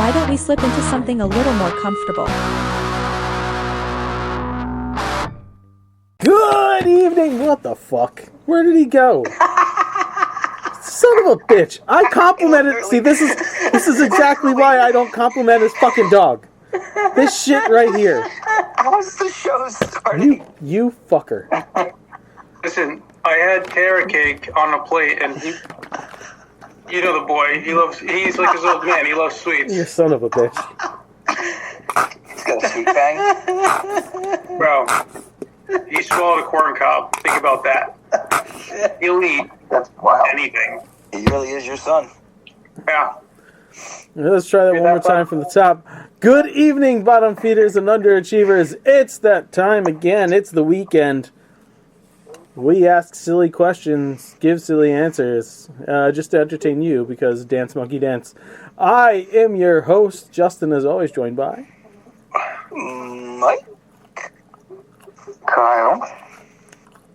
Why don't we slip into something a little more comfortable? Good evening! What the fuck? Where did he go? Son of a bitch! I complimented. See, this is exactly why I don't compliment his fucking dog. This shit right here. How's the show starting? You fucker. Listen, I had carrot cake on a plate, and you know the boy. He's like his old man. He loves sweets. You son of a bitch. He's got a sweet fang. Bro, he swallowed a corn cob. Think about that. He'll eat anything. He really is your son. Yeah. Let's try that one more time from the top. Good evening, bottom feeders and underachievers. It's that time again. It's the weekend. We ask silly questions, give silly answers, just to entertain you, because dance monkey dance. I am your host, Justin, as always, joined by Mike. Kyle.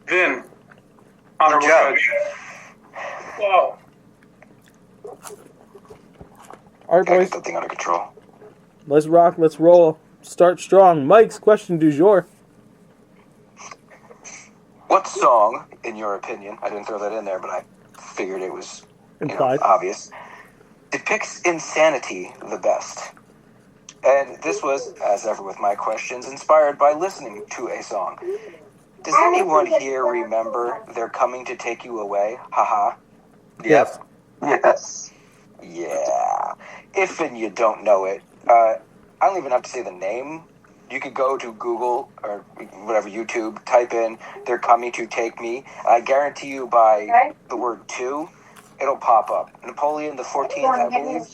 Vin. Honorable judge. Whoa. All right, boys. Get that thing under control. Let's rock, let's roll. Start strong. Mike's question du jour. What song, in your opinion, I didn't throw that in there, but I figured it was Implied. Obvious, depicts insanity the best? And this was, as ever with my questions, inspired by listening to a song. Does anyone here remember They're Coming to Take You Away? Haha. Yes. Yes. Yeah. If and you don't know it, I don't even have to say the name. You could go to Google or whatever, YouTube, type in "They're Coming to Take Me." I guarantee you by the word "to," it'll pop up. Napoleon the 14th, I believe.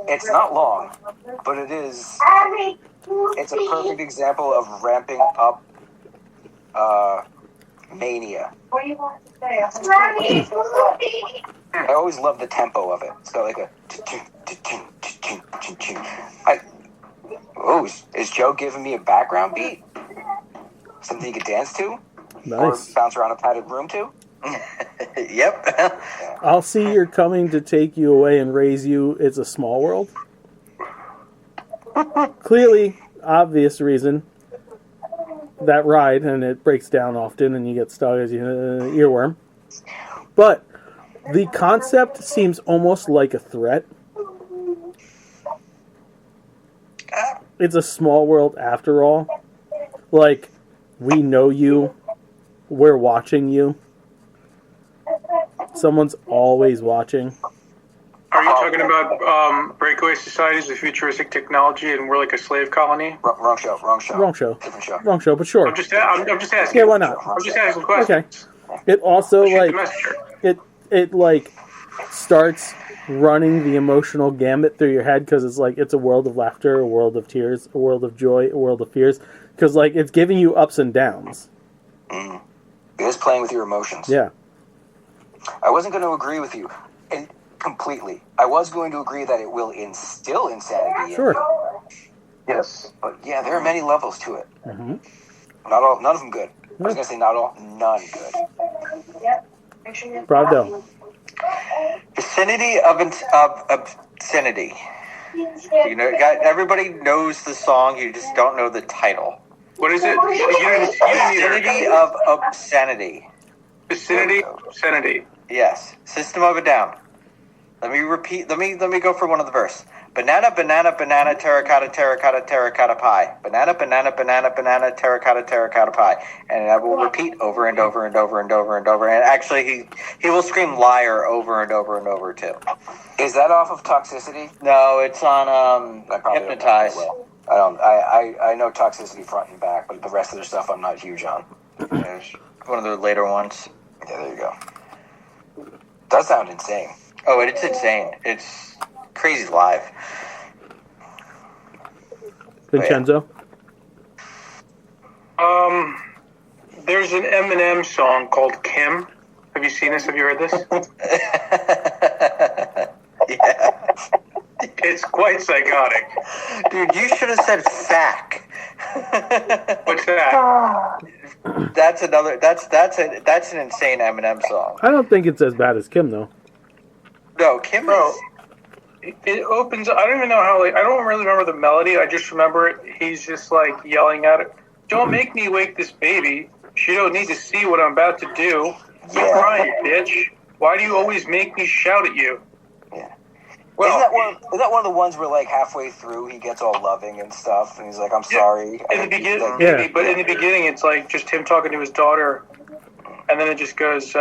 It's not long, but it's a perfect example of ramping up mania. I always love the tempo of it. It's got like a... is Joe giving me a background beat? Something you could dance to? Nice. Or bounce around a padded room to? Yep. I'll see you're coming to take you away and raise you. It's a small world. Clearly, obvious reason. That ride, and it breaks down often, and you get stuck as you earworm. But the concept seems almost like a threat. It's a small world after all. Like, we know you. We're watching you. Someone's always watching. Are you talking about breakaway societies with futuristic technology and we're like a slave colony? Wrong show. Different show. Wrong show, but sure. I'm just asking. Yeah, why not? I'm just asking questions. Okay. It also, Shoot like, it like, starts running the emotional gambit through your head, because it's like, it's a world of laughter, a world of tears, a world of joy, a world of fears, because, like, it's giving you ups and downs. It is playing with your emotions. Yeah. I wasn't going to agree with you completely. I was going to agree that it will instill insanity. Sure. Yes. But yeah, there are many levels to it. Mm-hmm. None of them good. I was going to say not all, none good. Bravo. Vicinity of obscenity. You know, everybody knows the song, you just don't know the title. What is it? Vicinity of obscenity. Vicinity of obscenity. Yes. System of a Down. Let me repeat. Let me go for one of the verse. Banana, banana, banana, terracotta, terracotta, terracotta pie. Banana, banana, banana, banana, terracotta, terracotta pie. And I will repeat over and over and over and over and over. And actually, he will scream liar over and over and over too. Is that off of Toxicity? No, it's on Hypnotize. I know Toxicity front and back, but the rest of their stuff I'm not huge on. It's one of the later ones. Yeah, there you go. Does sound insane. Oh, it's insane. It's crazy live. Vincenzo? There's an Eminem song called Kim. Have you seen this? Have you heard this? Yeah. It's quite psychotic. Dude, you should have said fack. What's that? That's an insane Eminem song. I don't think it's as bad as Kim, though. No, Kim is... it opens. I don't even know how. Like, I don't really remember the melody. I just remember it. He's just like yelling at it. Don't make me wake this baby. She don't need to see what I'm about to do. Quit crying, bitch. Why do you always make me shout at you? Yeah. Well, Is that one of the ones where like halfway through he gets all loving and stuff, and he's like, "I'm sorry." in the beginning, Like, Yeah. but in the beginning, it's like just him talking to his daughter, and then it just goes,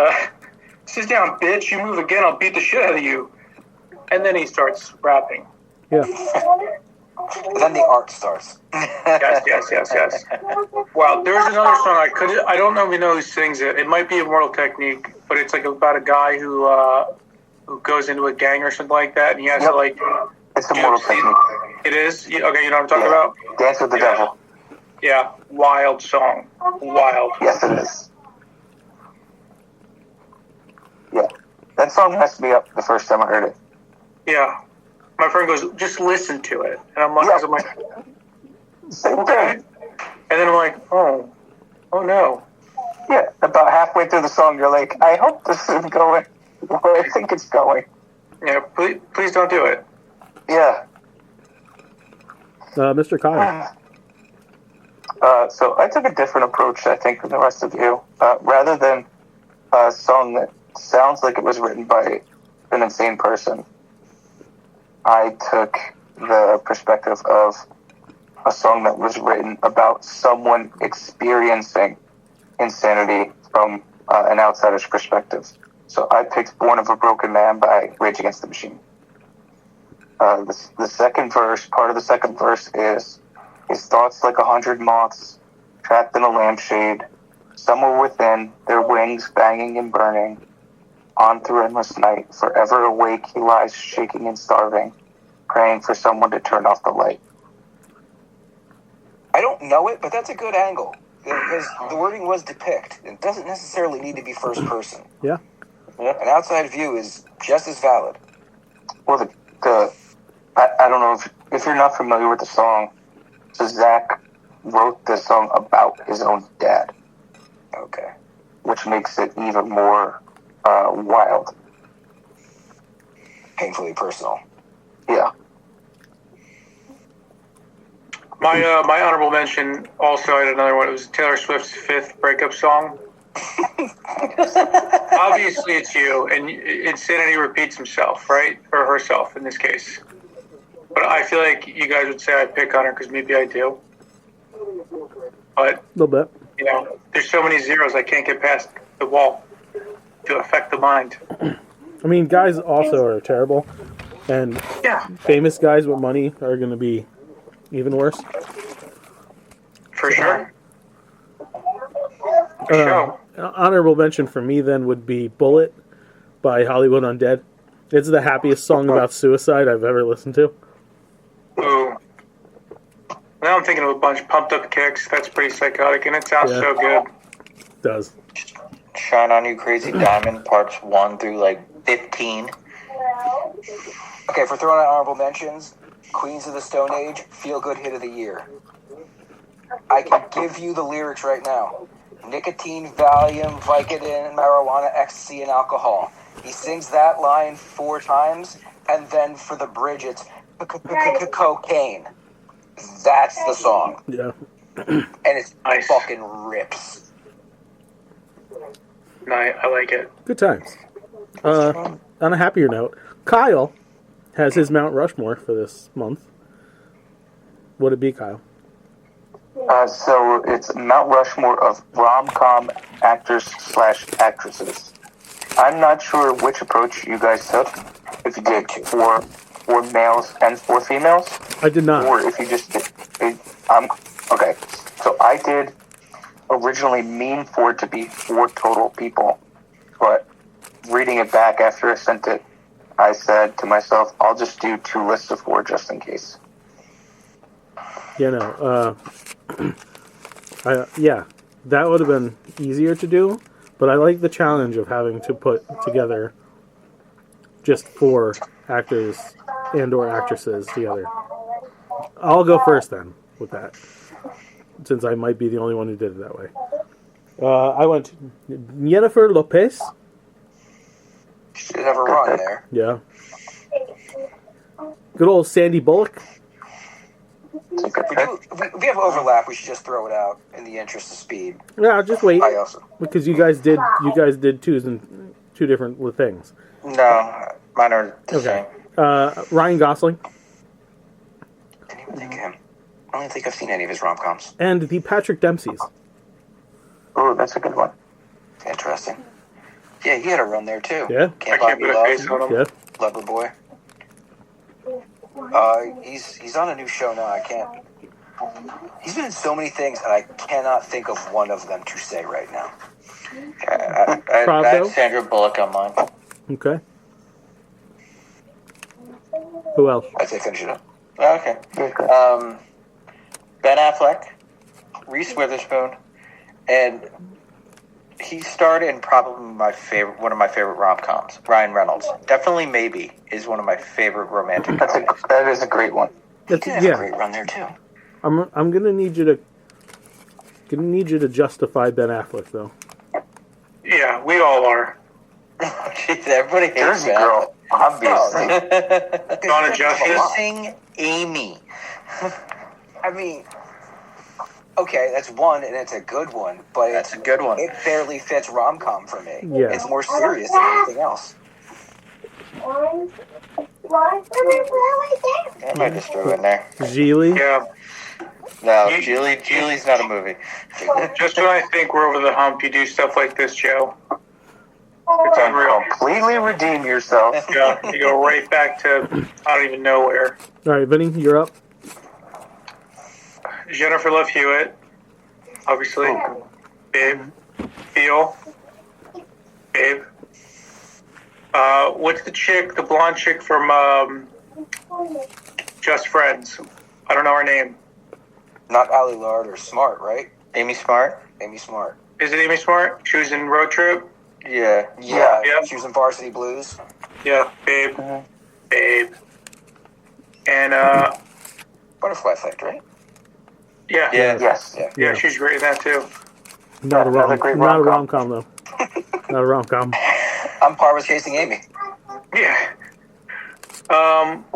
"Sit down, bitch. You move again, I'll beat the shit out of you." And then he starts rapping. Yeah. then the art starts. Yes. Wow, there's another song I don't know if you know who sings it. It might be Immortal Technique, but it's like about a guy who goes into a gang or something like that, and he has to like. It's Immortal Technique. It is? Okay, you know what I'm talking about? Dance with the Devil. Yeah, wild song. Wild. Yes, it is. Yeah, that song messed me up the first time I heard it. Yeah. My friend goes, just listen to it. And I'm like, Same okay. thing. And then I'm like, oh no. Yeah, about halfway through the song, you're like, I hope this isn't going where I think it's going. Yeah, please don't do it. Yeah. Mr. Kyle. So I took a different approach, I think, than the rest of you. Rather than a song that sounds like it was written by an insane person, I took the perspective of a song that was written about someone experiencing insanity from an outsider's perspective. So I picked Born of a Broken Man by Rage Against the Machine. The second verse, part of the second verse is, his thoughts like 100 moths trapped in a lampshade, somewhere within, their wings banging and burning. On through endless night, forever awake, he lies shaking and starving, praying for someone to turn off the light. I don't know it, but that's a good angle. Because the wording was depict. It doesn't necessarily need to be first person. Yeah. An outside view is just as valid. Well, I don't know if you're not familiar with the song. So Zach wrote this song about his own dad. Okay. Which makes it even more wild. Painfully personal. Yeah. My honorable mention also had another one. It was Taylor Swift's 5th breakup song. Obviously, it's you, and insanity repeats himself, right? Or herself in this case. But I feel like you guys would say I pick on her because maybe I do. But, A little bit. you know, there's so many zeros I can't get past the wall to affect the mind. I mean, guys also are terrible, and Yeah, famous guys with money are going to be even worse. for sure. For sure. Honorable mention for me then would be Bullet by Hollywood Undead. It's the happiest song about suicide I've ever listened to. Ooh. Now I'm thinking of a bunch. Pumped Up Kicks. That's pretty psychotic, and it sounds so good. It does. Shine On You Crazy Diamond, parts 1 through like 15. Okay, for throwing out honorable mentions, Queens of the Stone Age, Feel Good Hit of the Year. I can give you the lyrics right now. Nicotine, Valium, Vicodin, marijuana, ecstasy, and alcohol. He sings that line 4 times, and then for the bridge, it's cocaine. That's the song. Yeah. And it's Nice. fucking rips. No, I like it. Good times. On a happier note, Kyle has his Mount Rushmore for this month. What'd it be, Kyle? So it's Mount Rushmore of rom-com actors/actresses. I'm not sure which approach you guys took. If you did for males and for females, I did not. or if you just did. Okay. So I did originally mean for it to be 4 total people, but reading it back after I sent it, I said to myself, I'll just do 2 lists of 4 just in case. Yeah, no. Yeah, that would have been easier to do, but I like the challenge of having to put together just 4 actors and or actresses together. I'll go first then with that, since I might be the only one who did it that way. I went Jennifer Lopez. Should have a run there. Yeah. Good old Sandy Bullock. It's a good We, pick. do, we have overlap. We should just throw it out in the interest of speed. Yeah, just wait. I also Because you guys did twos and two different things. no, mine are the Okay. same. Ryan Gosling Didn't even think of him. I don't even think I've seen any of his rom-coms. and the Patrick Dempseys. Ooh, that's a good one. Interesting. Yeah, he had a run there too. Yeah. I Can't Buy can't Me put a face Love, on him. Yeah. Lover Boy. He's on a new show now. I can't. He's been in so many things, and I cannot think of one of them to say right now. I Pravdo? had Sandra Bullock on mine. Okay. Who else? I'd say finish it up. Okay. Okay. Ben Affleck, Reese Witherspoon, and he starred in probably one of my favorite rom-coms. Ryan Reynolds. Definitely Maybe is one of my favorite romantic comedies. That is a great one. That's, He has a yeah. great run there too. I'm gonna need you to justify Ben Affleck though. Yeah, we all are. Jeez, everybody hates Jersey Ben Girl, obviously. Donna Justice. Kissing Amy. I mean, okay, that's one, and it's a good one, but That's a good one. it barely fits rom-com for me. Yeah. It's more serious than anything else. I might just throw in there. Geely. Yeah. No, Julie's not a movie. Just when I think we're over the hump, you do stuff like this, Joe. It's unreal. Completely redeem yourself. Yeah, you go right back to I don't even know where. All right, Vinny, you're up. Jennifer Love Hewitt, obviously. Babe. Theo. Babe. What's the blonde chick from Just Friends? I don't know her name. Not Ali Lard or Smart, right? Amy Smart? Amy Smart. Is it Amy Smart? She was in Road Trip? Yeah. Yeah, Yeah. she was in Varsity Blues. Yeah, Babe. Babe. And, Butterfly Effect, right? yeah. Yeah. Yes. Yeah. Yeah, she's great in that too. Not a Another great not a rom-com. rom-com though. Not a rom-com. I'm par with Chasing Amy. Yeah.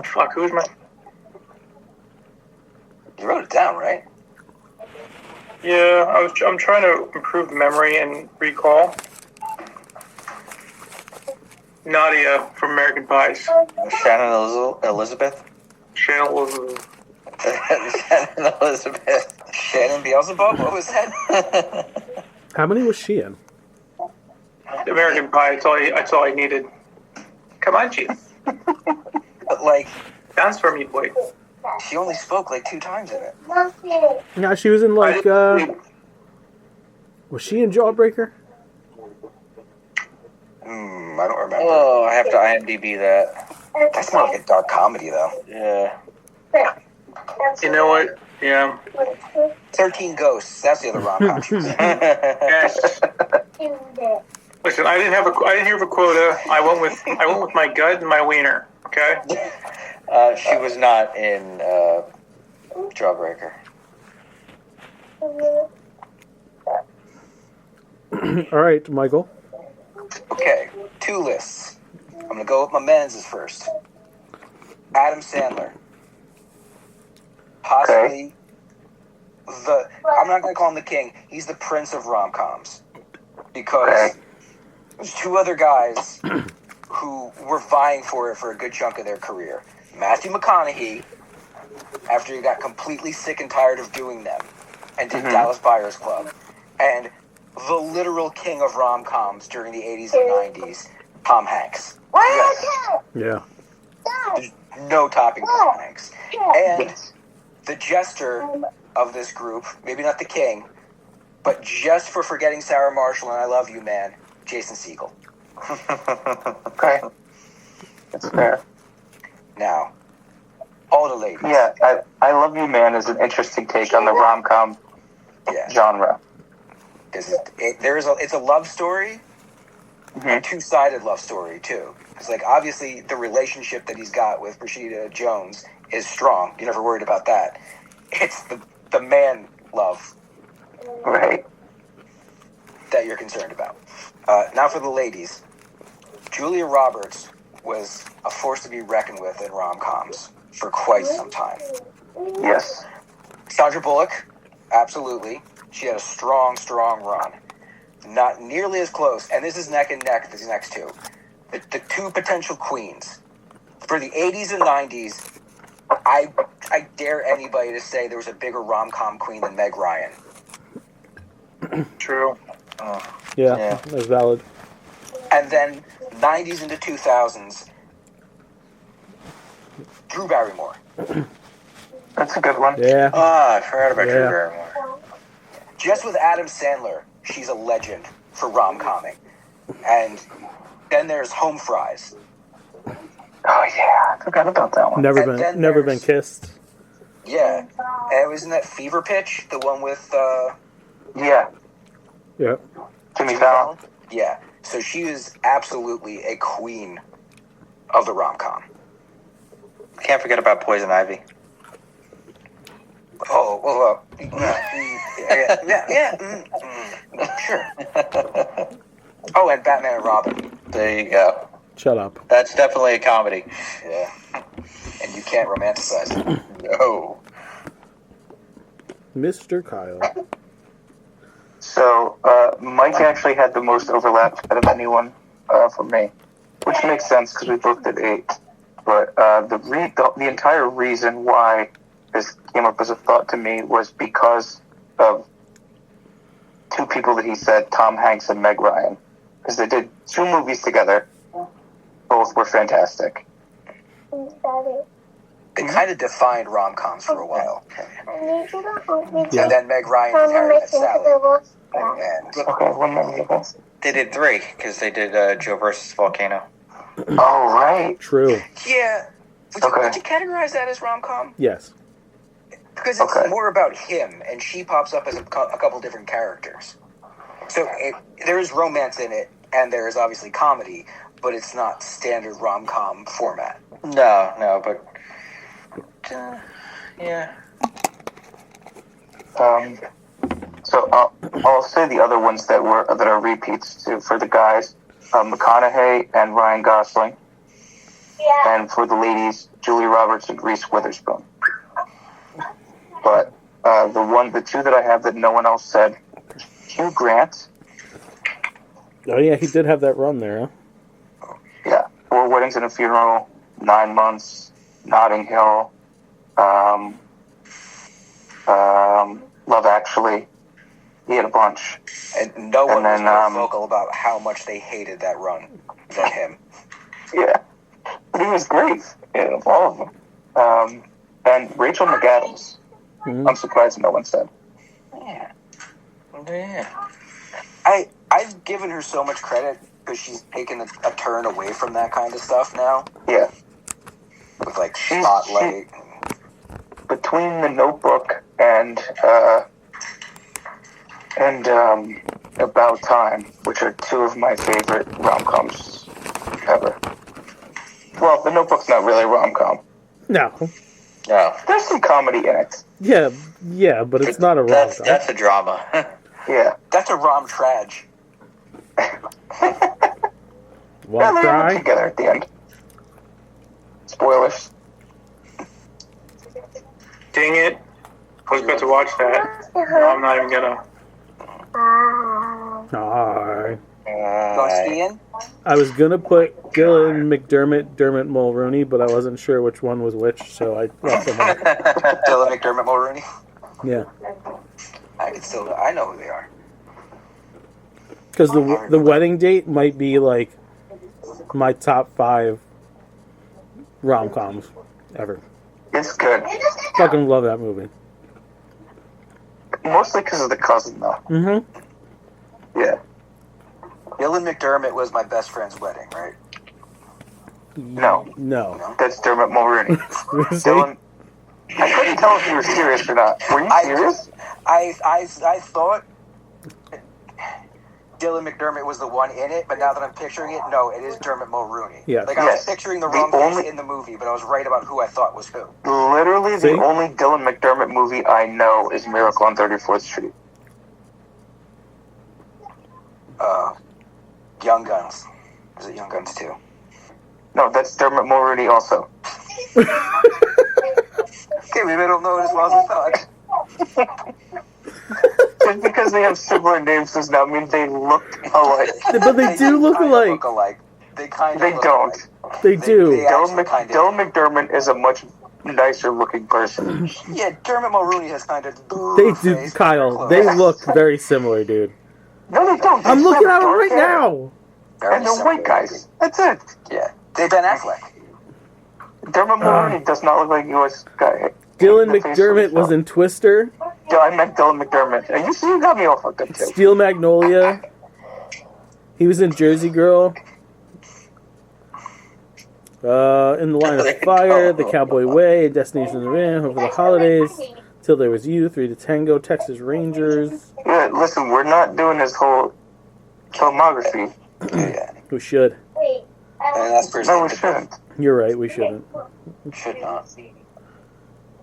Fuck, who's my... You wrote it down, right? Yeah, I'm trying to improve memory and recall. Nadia from American Pies. Shannon Elizabeth? Shannon was... Shannon Elizabeth. Shannon Beelzebub? What was that? How many was she in? American Pie, that's all I needed. Come on, Chief. But, like, Dance for me, boy. she only spoke like 2 times in it. Yeah, she was in like. Was she in Jawbreaker? I don't remember. Oh, I have to IMDb that. That's more like a dark comedy, though. Yeah. You know what? Yeah. 13 Ghosts. That's the other rom-com she was in. Yes. Listen, I didn't have a quota. I went with my gut and my wiener. Okay. She was not in Jawbreaker. All right, Michael. Okay, 2 lists. I'm going to go with my men's first. Adam Sandler. Possibly I'm not going to call him the king. He's the prince of rom-coms. Because there's 2 other guys who were vying for it for a good chunk of their career. Matthew McConaughey, after he got completely sick and tired of doing them, and did Dallas Buyers Club. And the literal king of rom-coms during the 80s and 90s, Tom Hanks. Yes. Yeah. There's no topping Tom Hanks. And the jester of this group, maybe not the king, but just for forgetting Sarah Marshall and I Love You, Man, Jason Segel. Okay. That's fair. Now, all the ladies. Yeah, I Love You, Man is an interesting take on the rom-com Yeah. genre. Because it's a love story, a 2-sided love story, too. Because, like, obviously, the relationship that he's got with Rashida Jones is strong. You're never worried about that. It's the man love Right. that you're concerned about. Now for the ladies. Julia Roberts was a force to be reckoned with in rom-coms. for quite some time. Yes. Sandra Bullock, absolutely. She had a strong run. Not nearly as close, and this is neck and neck, these next two. The two potential queens. For the 80s and 90s, I dare anybody to say there was a bigger rom-com queen than Meg Ryan. True. Yeah, that's valid. And then 90s into 2000s, Drew Barrymore. That's a good one. Yeah. I forgot about Drew Yeah. Barrymore. Just with Adam Sandler, she's a legend for rom-comming. And then there's Home Fries. Oh yeah, I forgot about that one. Never And then been there's- kissed. Yeah. And it was in that Fever Pitch, the one with Yeah, Yep. Jimmy Fallon. Yeah. So she is absolutely a queen of the rom-com. Can't forget about Poison Ivy. Oh, well, sure. Oh, and Batman and Robin. There you go. Shut up. That's definitely a comedy. Yeah. And you can't romanticize it. No. Mr. Kyle. So Mike actually had the most overlap out of anyone for me, which makes sense because we both did 8. But the entire reason why this came up as a thought to me was because of two people that he said, Tom Hanks and Meg Ryan, because they did 2 movies together. Both were fantastic. They kind of defined rom-coms for a while. Yeah. And then Meg Ryan and Harry Met Sally. And Okay, one more of They did 3 because they did Joe versus Volcano. Oh, right. True. yeah. Would you categorize that as rom-com? Yes. Because it's Okay. more about him, and she pops up as a couple different characters. So there is romance in it, and there is obviously comedy, but it's not standard rom-com format. No, but yeah. So I'll say the other ones that are repeats too for the guys, McConaughey and Ryan Gosling, and for the ladies, Julie Roberts and Reese Witherspoon. But the two that I have that no one else said, Hugh Grant, Oh yeah, he did have that run there, huh? yeah, 4 Weddings and a Funeral, 9 Months, Notting Hill, Love Actually. He had a bunch. And no one was then, more vocal about how much they hated that run than him. Yeah, but he was great. Yeah, all of them. And Rachel McAdams. Mhm. I'm surprised no one said. Yeah. Yeah. I've given her so much credit because she's taken a turn away from that kind of stuff now. Yeah, With like Spotlight. between The Notebook and About Time, which are 2 of my favorite rom-coms ever. Well, The Notebook's not really a rom-com. No. No. There's some comedy in it. Yeah, but it's not a rom com. That's a drama. Yeah. That's a rom-trage. Yeah, Won't they end up cry. together at the end. Spoilers. Dang it. I was about to watch that. No, I'm not even gonna. Aw. Going skiing? I was gonna put Dylan McDermott, Dermot Mulroney, but I wasn't sure which one was which, so I left them off. Dylan McDermott Mulroney. Yeah, I know who they are. because the wedding date might be like my top 5 rom coms ever. It's good. Fucking love that movie. Mostly because of the cousin, though. Mm-hmm. Yeah. Dylan McDermott was my best friend's wedding, right? No. No. That's Dermot Mulroney. See? Dylan, I couldn't tell if you were serious or not. Were you serious? I thought Dylan McDermott was the one in it, but now that I'm picturing it, no, it is Dermot Mulroney. Yeah. Like I was Yes. picturing the The wrong only- face in the movie, but I was right about who I thought was who. Literally, See? the only Dylan McDermott movie I know is Miracle on 34th Street. Young Guns. Is it Young Guns 2? No, that's Dermot Mulroney also. Okay, maybe I don't know it as well as I thought. Just because they have similar names does not mean they look alike. But they do look kind of alike. Look alike. They kind of. They look don't. alike. They do. Dylan McDermott is a much nicer looking person. Yeah, Dermot Mulroney has kind of. They do, Kyle. They look very similar, dude. No, they don't. I'm They looking have at them dark right hair. now. And they're white guys. That's it. Yeah, they Ben Affleck. Dermot Mulroney does not look like a U.S. guy. Dylan McDermott was in Twister, I meant Dylan McDermott. You got me all fucked up too. Steel Magnolia. He was in Jersey Girl. In the Line of Fire, The Cowboy Way, Destination in the Rim, Over the Holidays, Till There Was You, 3 to Tango, Texas Rangers. Yeah, listen, we're not doing his whole filmography. Yeah, We should. and that's pretty. No, we shouldn't. You're right, we shouldn't. Should not.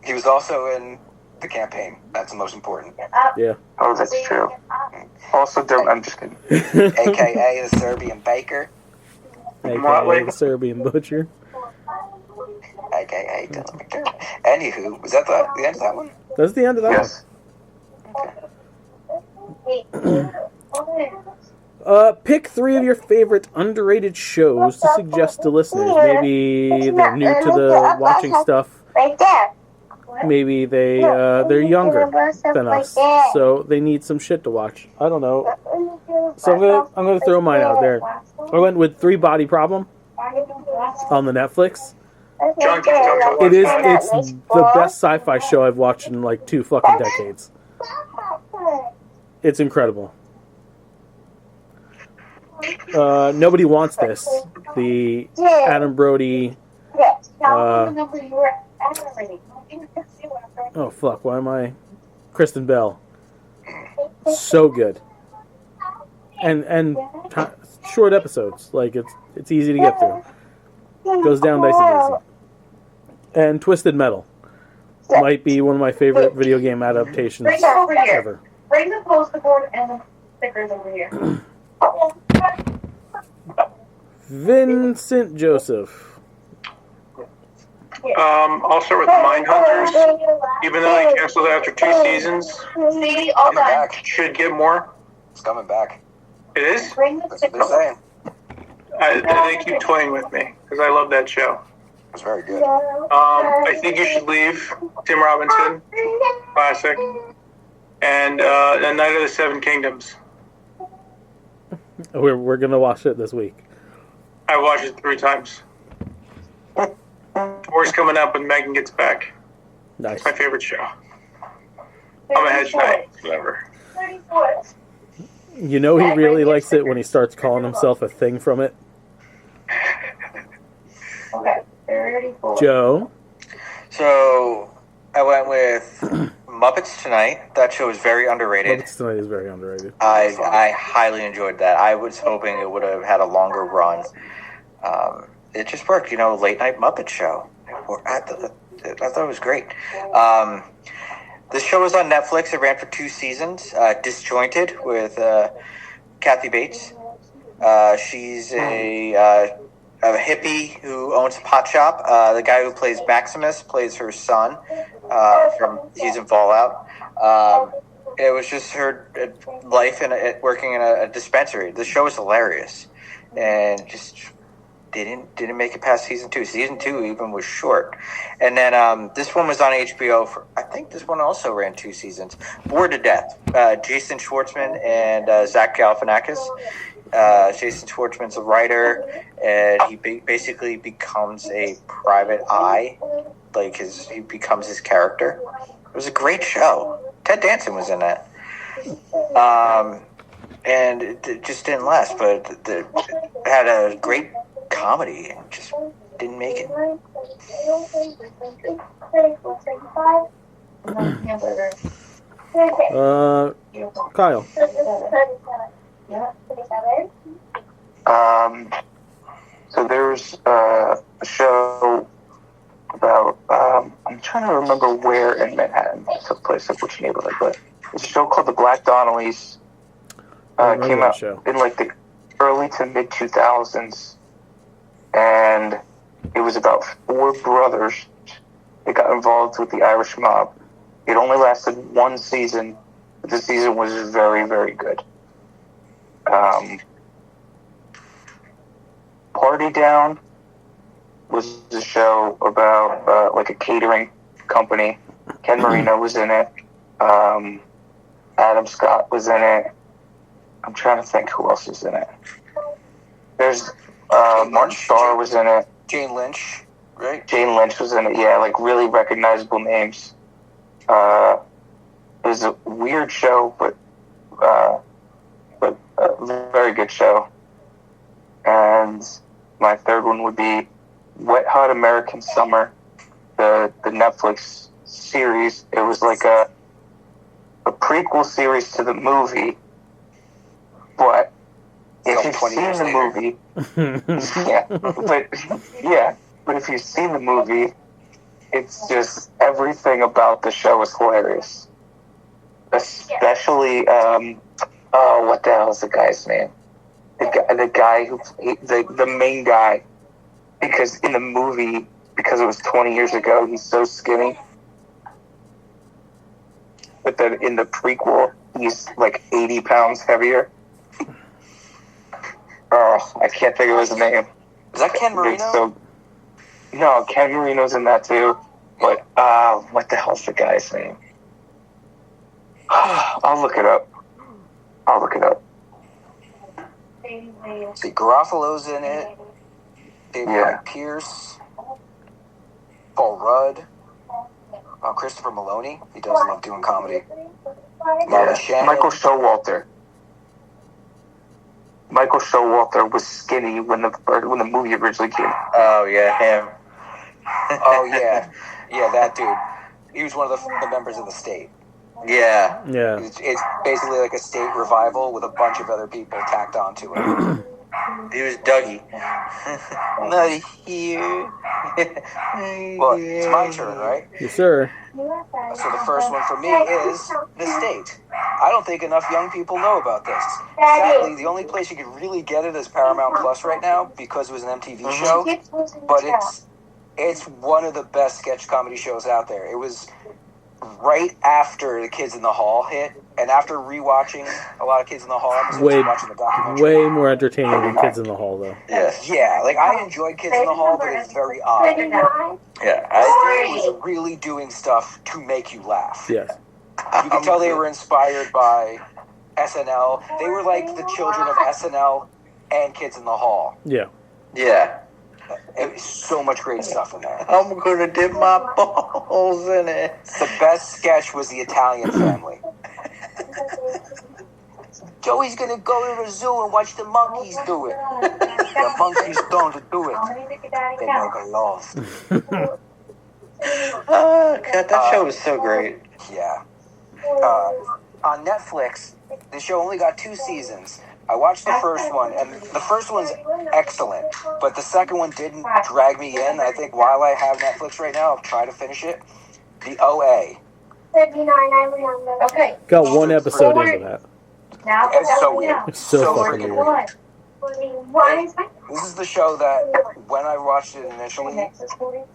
He was also in The Campaign. That's the most important. Yeah. Oh, that's true. Also, I'm just kidding. AKA the Serbian Baker. AKA the Serbian Butcher. AKA Dylan McDermott. Anywho, was that the end of that one? That's the end of that Yes. one. Pick 3 of your favorite underrated shows to suggest to listeners. Maybe they're new to the watching stuff. Right there. Maybe they're younger than us, so they need some shit to watch. I don't know. So I'm gonna throw mine out there. I went with 3 Body Problem on the Netflix. It's the best sci-fi show I've watched in like 2 fucking decades. It's incredible. Nobody Wants This. The Adam Brody. Oh fuck! Why am I? Kristen Bell. So good. And short episodes. Like it's easy to get through. Goes down nice and easy. And Twisted Metal might be one of my favorite video game adaptations ever. Bring the poster board and the stickers over here. Vincent Joseph. I'll start with Mindhunters. Even though they canceled after 2 seasons, Coming back. should get more. It's coming back. It is? That's what they're saying. They keep toying with me because I love that show. It's very good. I think you should leave Tim Robinson, classic, and A Night of the Seven Kingdoms. We're gonna watch it this week. I watched it 3 times. War's coming up when Megan gets back. Nice. It's my favorite show. I'm a hedge knight, whatever. You know he really likes it when he starts calling himself a thing from it. Joe? So I went with Muppets Tonight. That show is very underrated. Muppets Tonight is very underrated. I highly enjoyed that. I was hoping it would have had a longer run. It just worked, late night Muppet show. I thought it was great. This show was on Netflix. It ran for 2 seasons. Disjointed with Kathy Bates. She's a hippie who owns a pot shop. The guy who plays Maximus plays her son. He's in Fallout. It was just her life working in a dispensary. The show was hilarious, and just didn't make it past season 2. Season 2 even was short, and then this one was on HBO. I think this one also ran 2 seasons. Bored to Death. Jason Schwartzman and Zach Galifianakis. Jason Schwartzman's a writer, and he basically becomes a private eye. He becomes his character. It was a great show. Ted Danson was in it. And it just didn't last, but it had a great comedy and just didn't make it. Kyle. So there's a show about, I'm trying to remember where in Manhattan it took place, like which neighborhood, but it's a show called The Black Donnellys. Came out in like the early to mid 2000s, and it was about 4 brothers it got involved with the Irish mob. It only lasted one season, but the season was very, very good. Party Down was a show about like a catering company. Ken Marino was in it. Adam Scott was in it. I'm trying to think who else is in it. There's Martin Starr was in it. Jane Lynch, right? Jane Lynch was in it. Yeah, like really recognizable names. It was a weird show, but a very good show. And my third one would be Wet Hot American Summer, the Netflix series. It was like a prequel series to the movie, but if you've seen the movie, but if you've seen the movie, it's just everything about the show is hilarious. Especially, what the hell is the guy's name? The guy who the main guy, because in the movie, because it was 20 years ago, he's so skinny. But then in the prequel, he's like 80 pounds heavier. Oh, I can't think of his name. Is that Ken Marino? No, Ken Marino's in that too. But what the hell's the guy's name? I'll look it up. See, Garofalo's in it. David Pierce. Paul Rudd. Christopher Maloney. He does love doing comedy. Michael Showalter. Michael Showalter was skinny when the movie originally came. Oh yeah, him. Oh yeah, that dude. He was one of the members of the state. Yeah. It's basically like a state revival with a bunch of other people tacked onto it. He was Dougie. Not here. Well, it's my turn, right? Yes, sir. So the first one for me is The State. I don't think enough young people know about this. Sadly, the only place you can really get it is Paramount Plus right now because it was an MTV show. But it's one of the best sketch comedy shows out there. It was right after The Kids in the Hall hit, and after rewatching a lot of Kids in the Hall episodes, watching the documentary. Way more entertaining than Kids in the Hall, though. Yeah, like I enjoyed Kids in the Hall, but it's very odd. Yeah, I was really doing stuff to make you laugh. Yes. You could tell they were inspired by SNL. They were like the children of SNL and Kids in the Hall. Yeah. It was so much great stuff in there. I'm gonna dip my balls in it. The best sketch was the Italian family. Joey's gonna go to the zoo and watch the monkeys do it. The monkeys don't do it. They make a laugh. Oh god, that show was so great. Yeah. On Netflix, the show only got 2 seasons. I watched the first one, and the first one's excellent, but the second one didn't drag me in. I think while I have Netflix right now, I'll try to finish it. The OA. Okay. Got one episode into that. It's so weird. It's so fucking freaking weird. This is the show that, when I watched it initially,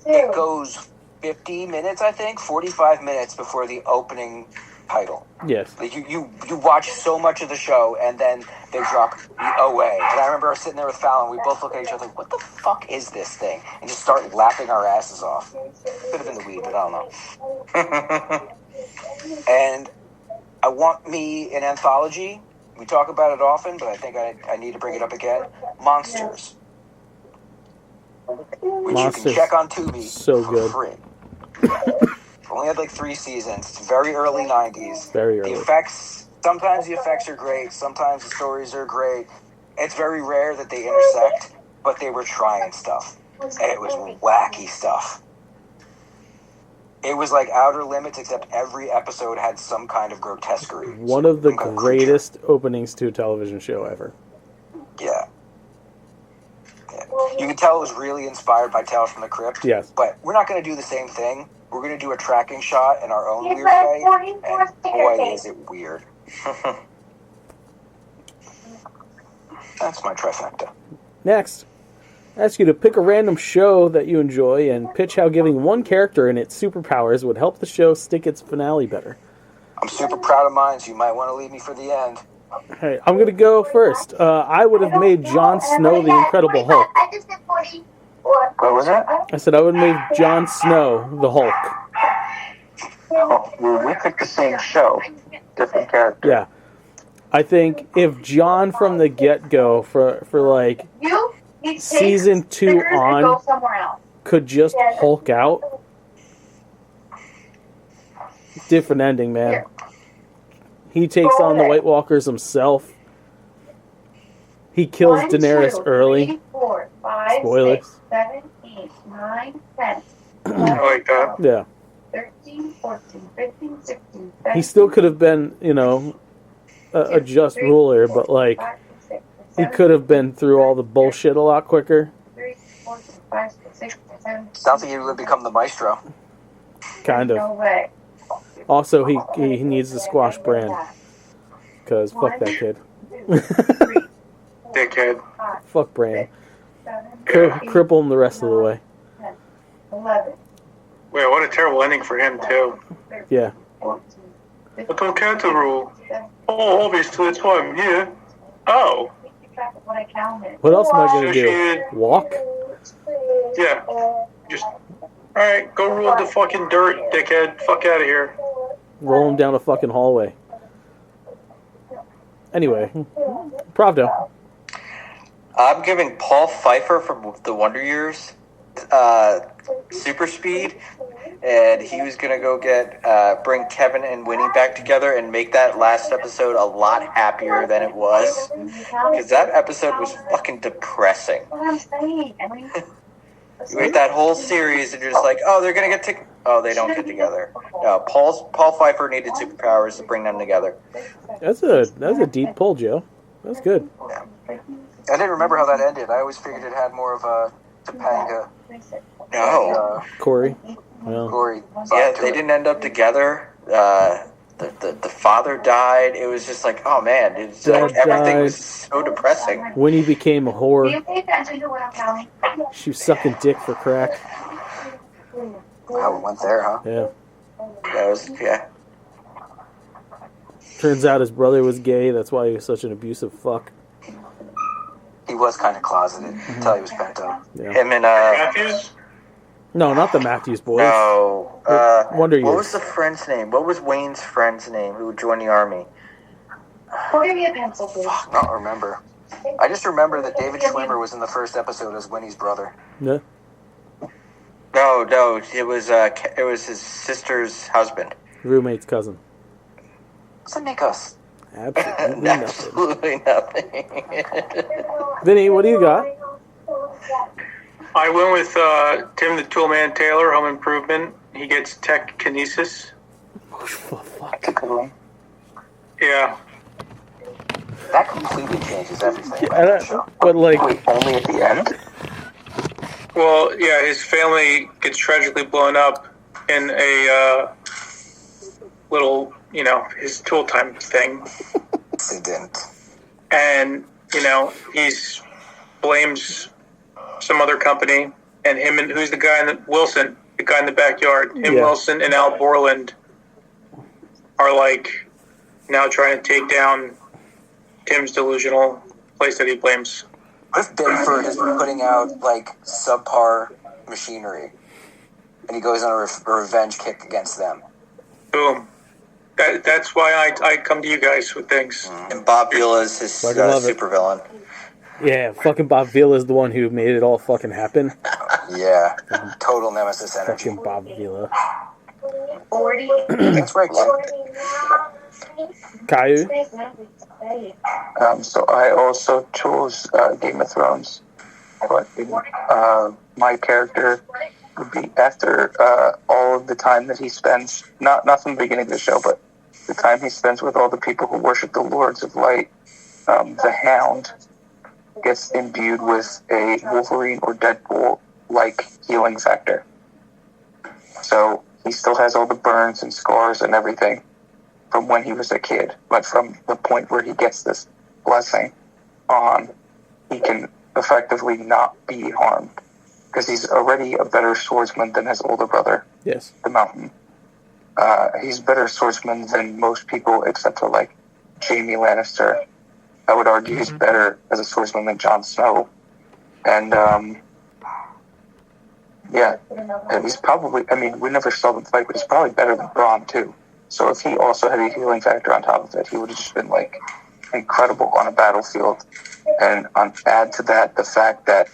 it goes 50 minutes, I think, 45 minutes before the opening title. Yes. Like you watch so much of the show, and then they drop the OA. And I remember sitting there with Fallon, we both look at each other like, what the fuck is this thing? And just start laughing our asses off. Could have been the weed, but I don't know. And I want me an anthology. We talk about it often, but I think I need to bring it up again. Monsters. Which you can check on Tubi for free. Only had like 3 seasons. It's very early 90s. Very early. The effects, sometimes the effects are great. Sometimes the stories are great. It's very rare that they intersect, but they were trying stuff. And it was wacky stuff. It was like Outer Limits, except every episode had some kind of grotesquerie. One of the greatest openings to a television show ever. Yeah. You can tell it was really inspired by Tales from the Crypt. Yes. But we're not going to do the same thing. We're going to do a tracking shot in our own weird way. And boy, is it weird. That's my trifecta. Next. ask you to pick a random show that you enjoy and pitch how giving one character in its superpowers would help the show stick its finale better. I'm super proud of mine, so you might want to leave me for the end. Hey, I'm going to go first. I would have made Jon Snow the Incredible Hulk. What was that? I said I would have made Jon Snow the Hulk. Oh, well, we picked the same show, different character. Yeah. I think if Jon from the get-go for like season 2 on could just Hulk out, different ending, man. He takes on the White Walkers himself. He kills Daenerys early. Spoilers. 7, 8, 9, 10. I like that. Yeah. 13, 14, 15, 16, He still could have been, a just ruler, but like he could have been through all the bullshit a lot quicker. 3, 4, 5, 6, 7. Sounds like he would become the maestro. Kind No of. way. Also, he needs to squash Bran. Because fuck that kid. Dickhead. Fuck Bran. Yeah. Cripple him the rest of the way. 11, Wait, what a terrible ending for him, too. Yeah. 14, I don't care to rule. Oh, obviously, that's why I'm here. Oh. what I counted. What else am I going to do? Associated. Walk? Yeah. Just, alright, go rule the fucking dirt, dickhead. Fuck out of here. Roll him down a fucking hallway. Anyway. Pravdo. I'm giving Paul Pfeiffer from the Wonder Years super speed, and he was gonna go bring Kevin and Winnie back together and make that last episode a lot happier than it was, because that episode was fucking depressing. What I'm saying, I mean, You wait that whole series and you're just like, oh, they're gonna get together. Oh, they don't get together. No, Paul Pfeiffer needed superpowers to bring them together. That's a deep pull, Joe. That's good. I didn't remember how that ended. I always figured it had more of a Topanga. No. Corey. Well, Gory. Yeah, they didn't end up together. The father died. It was just like, oh man, it's like Dad everything died. was so depressing. Winnie became a do whore. you pay attention to what I'm counting? She was sucking dick for crack. Wow, we went there, huh? Yeah. That was Turns out his brother was gay. That's why he was such an abusive fuck. He was kind of closeted until he was pent up. Yeah. him and Matthews? No, not the Matthews boys. no. Wonder What Years. was the friend's name? What was Wayne's friend's name who joined the army? Go give me a pencil, please. I don't remember. I just remember that David Schwimmer was in the first episode as Winnie's brother. Yeah. No, it was his sister's husband. Roommate's cousin. What's that make us? Absolutely nothing. Absolutely nothing. Vinny, what do you got? I went with Tim the Toolman Taylor, Home Improvement. He gets tech kinesis. Oh, fuck. That's a good one. Yeah. That completely changes everything Yeah, about the show. but like, Wait, only at the end? Well, yeah, his family gets tragically blown up in a little, his tool time thing. Incident. And, he's blames some other company, and him and who's the guy Wilson, the guy in the backyard. Him, Yeah. Wilson, and Al Borland are like now trying to take down Tim's delusional place that he blames. What if Benford has been putting out like subpar machinery, and he goes on a revenge kick against them? Boom. That's why I come to you guys with things. And Bob Vila is his Fucking love it. supervillain. yeah, fucking Bob Vila is the one who made it all fucking happen. Yeah, total nemesis energy. Fucking Bob Vila. 40. That's right, Glenn. Caillou? So I also chose Game of Thrones. But my character would be after all of the time that he spends, not from the beginning of the show, but the time he spends with all the people who worship the Lords of Light. The Hound gets imbued with a Wolverine or Deadpool-like healing factor. So he still has all the burns and scars and everything from when he was a kid, but from the point where he gets this blessing on, he can effectively not be harmed. Because he's already a better swordsman than his older brother, Yes. the Mountain. He's a better swordsman than most people except for, like, Jaime Lannister. I would argue he's better as a swordsman than Jon Snow. And, yeah, and he's probably, I mean, we never saw them fight, but he's probably better than Bronn, too. So if he also had a healing factor on top of it, he would have just been, like, incredible on a battlefield. And add to that the fact that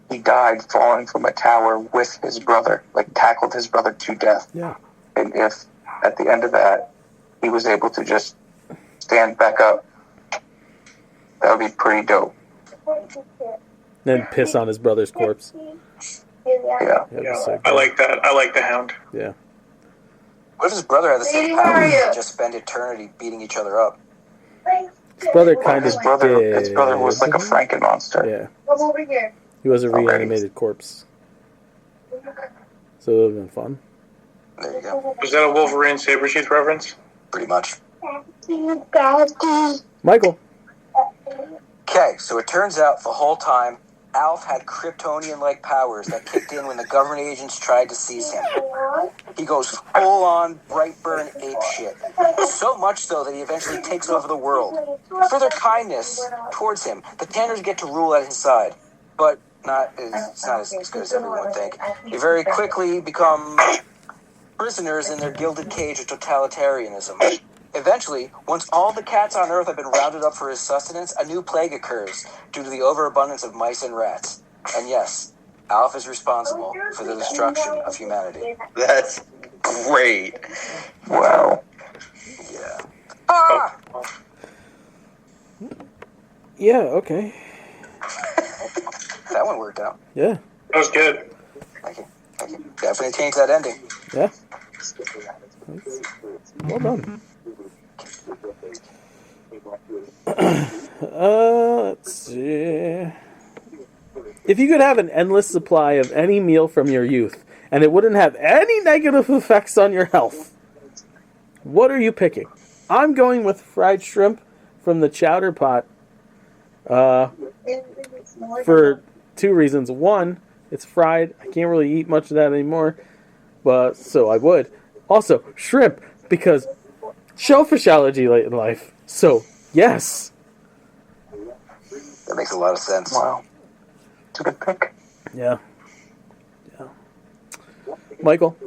he died falling from a tower with his brother, like tackled his brother to death. Yeah. And if at the end of that he was able to just stand back up, that would be pretty dope. Then piss on his brother's corpse. Yeah. That'd be Yeah, so I good. like that. I like the Hound. Yeah. What if his brother had the same powers and just spend eternity beating each other up? His brother kind His of brother did. was like a Franken monster. Yeah. Come over here. He was a Alrighty. reanimated corpse. So it would have been fun. There you go. Was that a Wolverine Sabretooth reference? Pretty much. Michael. Okay, so it turns out the whole time, Alf had Kryptonian-like powers that kicked in when the government agents tried to seize him. He goes full-on Brightburn ape shit. So much so that he eventually takes over the world. For their kindness towards him, the Tanners get to rule at his side. But it's not as good as everyone would think. They very quickly become prisoners in their gilded cage of totalitarianism. Eventually, once all the cats on Earth have been rounded up for his sustenance, a new plague occurs due to the overabundance of mice and rats. And yes, Alf is responsible for the destruction of humanity. That's great. Wow. Yeah. Ah! Yeah, okay. That one worked out. Yeah. That was good. Thank you. Thank you. Definitely changed that ending. Yeah. Well done. Let's see. If you could have an endless supply of any meal from your youth, and it wouldn't have any negative effects on your health, what are you picking? I'm going with fried shrimp from the chowder pot. For two reasons. One, it's fried. I can't really eat much of that anymore, but so I would. Also, shrimp, because shellfish allergy late in life. So, yes. That makes a lot of sense. Wow. It's a good pick. Yeah. Michael?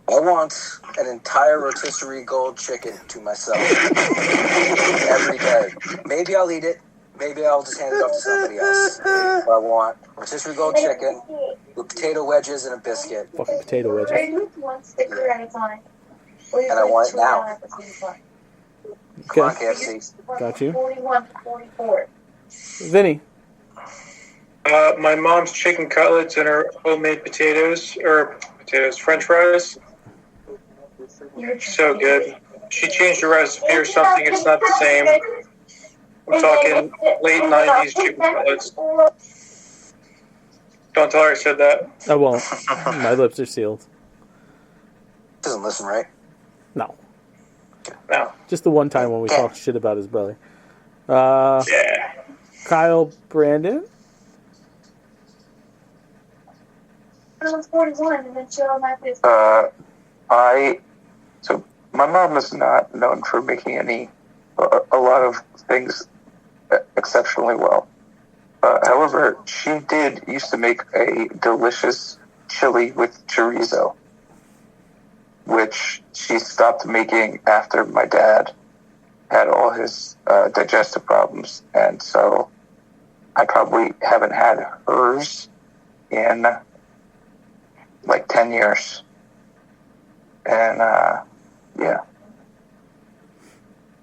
I want an entire rotisserie gold chicken to myself every day. Maybe I'll eat it. Maybe I'll just hand it off to somebody else. But I want rotisserie gold chicken with potato wedges and a biscuit. Fucking potato wedges. And I want it now. Come on, Okay. KFC. Got you. 41 to 44. Vinny? My mom's chicken cutlets and her homemade French fries. So good. She changed the recipe or something. It's not the same. I'm talking late 90s chicken cutlets. Don't tell her I said that. I won't. My lips are sealed. Doesn't listen, right? No. No. Just the one time when we talked shit about his brother. Yeah. Kyle Brandon? Everyone's 41 and then chill like this. So my mom is not known for making a lot of things exceptionally well. However, she used to make a delicious chili with chorizo, which she stopped making after my dad had all his digestive problems, and so I probably haven't had hers in like 10 years. And yeah,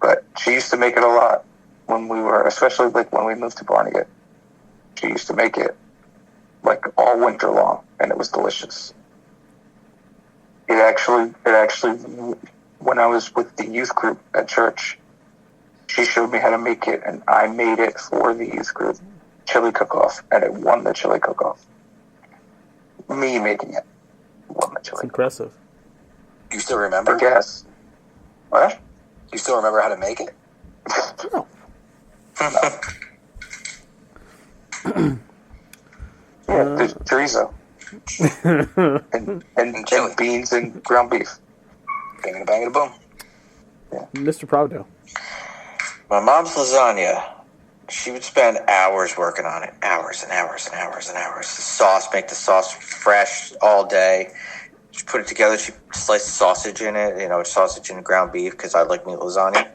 but she used to make it a lot when we were, especially like when we moved to Barnegat. She used to make it like all winter long, and it was delicious. It actually, when I was with the youth group at church, she showed me how to make it, and I made it for the youth group chili cook-off, and it won the chili cook-off. Me making it won the It's chili cook-off. impressive. Do you still remember? I guess. What? Do you still remember how to make it? No. There's chorizo. and beans and ground beef. Banging, banging, boom. Mr. Pravdo. My mom's lasagna. She would spend hours working on it. Hours and hours and hours and hours. The sauce, make the sauce fresh all day. She put it together. She sliced sausage in it. Sausage and ground beef because I like meat lasagna.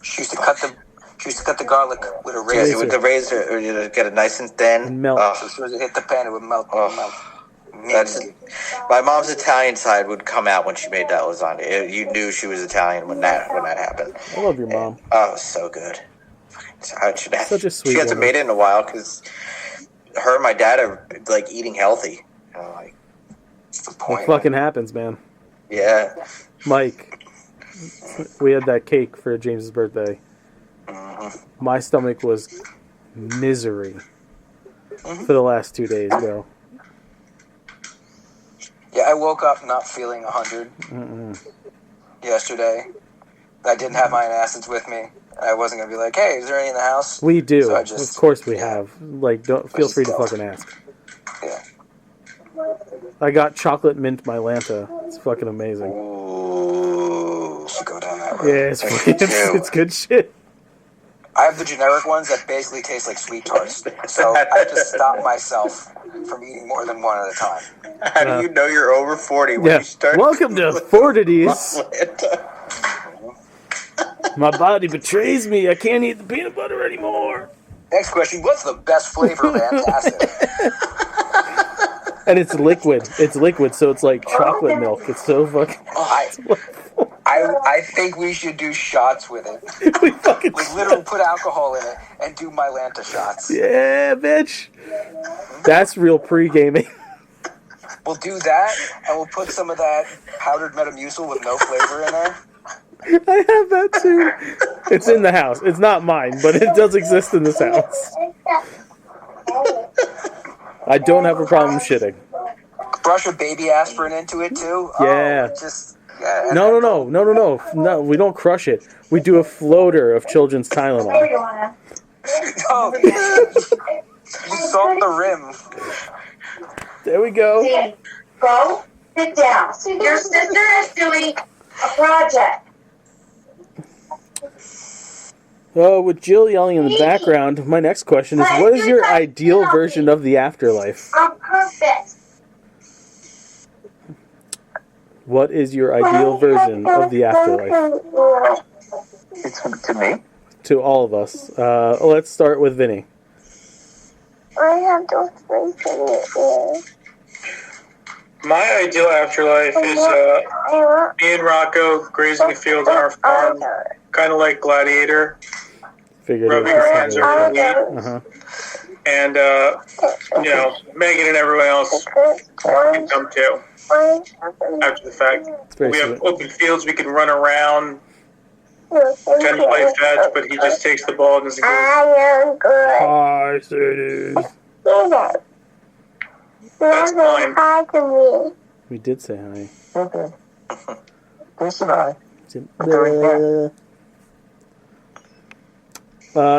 She used to cut the garlic with a razor. Yeah, with the razor, or get it nice and thin. And melt. So as soon as it hit the pan, it would melt. My mom's Italian side would come out when she made that lasagna. You knew she was Italian when that happened. I love your mom. Oh, it was so good. Such a sweet She hasn't woman. made it in a while because her and my dad are like eating healthy. What's the point? It fucking happens, man. Yeah. Mike, we had that cake for James's birthday. Mm-hmm. My stomach was misery for the last 2 days, bro. Yeah, I woke up not feeling 100 yesterday. I didn't have my acids with me. I wasn't gonna be like, "Hey, is there any in the house?" We do. So Of course we have. Like, don't feel free to fucking ask. Yeah. I got chocolate mint Mylanta. It's fucking amazing. Ooh. Should go down that road. Yeah, it's good shit. I have the generic ones that basically taste like sweet tarts. So I have to stop myself from eating more than one at a time. How do you know you're over 40 when Yeah. you start? Welcome to Fortities. My body betrays me. I can't eat the peanut butter anymore. Next question: what's the best flavor of antacid? And it's liquid. It's liquid, so it's like chocolate milk. It's so fucking. I think we should do shots with it. We fucking. Like literally put alcohol in it and do Mylanta shots. Yeah, bitch. That's real pre-gaming. We'll do that, and we'll put some of that powdered Metamucil with no flavor in there. I have that too. It's in the house. It's not mine, but it does exist in this house. I don't have a problem shitting. Brush a baby aspirin into it too. Yeah. Yeah. No, we don't crush it. We do a floater of children's Tylenol. No, you salt the rim. There we go. Go sit down. Your sister is doing a project. With Jill yelling in the background, my next question is, what is your ideal version of the afterlife? On purpose. What is your ideal version of the afterlife? It's to me. To all of us. Let's start with Vinny. I have to sleep in it. My ideal afterlife is me and Rocco grazing the fields on our farm, kind of like Gladiator, Figured rubbing it our was hands over the wheat, Uh-huh. and Megan and everyone else can come too. After the fact, It's very we have sweet. open fields we can run around, kind of play fetch, but he just takes the ball and doesn't go. I am good. Hi, cities. That's mine. Hi to me. We did say hi. Okay. Listen,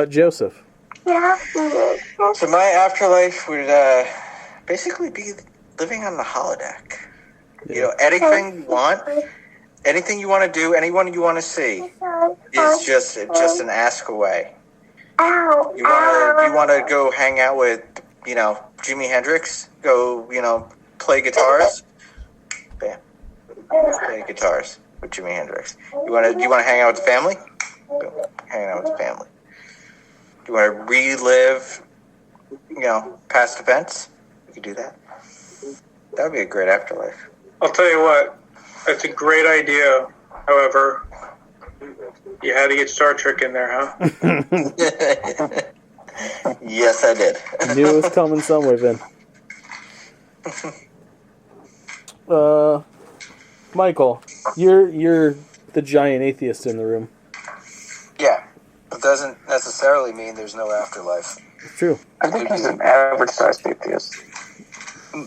Joseph. So my afterlife would basically be living on the holodeck. Anything you want, anything you want to do, anyone you want to see, is just an ask away. You want to go hang out with Jimi Hendrix, go play guitars, bam, play guitars with Jimi Hendrix. You want to hang out with the family, boom, hang out with the family. You want to relive past events, you can do that. That would be a great afterlife. I'll tell you what, that's a great idea. However, you had to get Star Trek in there, huh? Yes, I did. Knew it was coming somewhere, Vin. Michael, you're the giant atheist in the room. Yeah, it doesn't necessarily mean there's no afterlife. It's true. I think he's an average-sized atheist.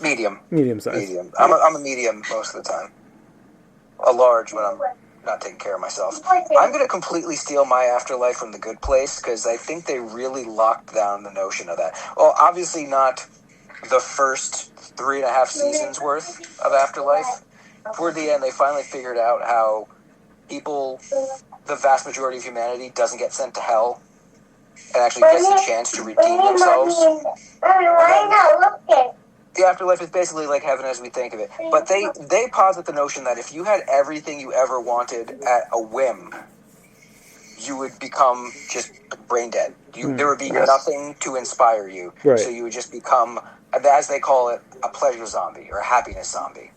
Medium. Medium size. Medium. I'm a medium most of the time. A large when I'm not taking care of myself. I'm going to completely steal my afterlife from The Good Place because I think they really locked down the notion of that. Well, obviously not the first 3.5 seasons worth of Afterlife. Toward the end, they finally figured out how people, the vast majority of humanity, doesn't get sent to hell and actually gets a chance to redeem themselves. The afterlife is basically like heaven as we think of it. But they posit the notion that if you had everything you ever wanted at a whim, you would become just brain dead. There would be nothing to inspire you. Right. So you would just become, as they call it, a pleasure zombie or a happiness zombie.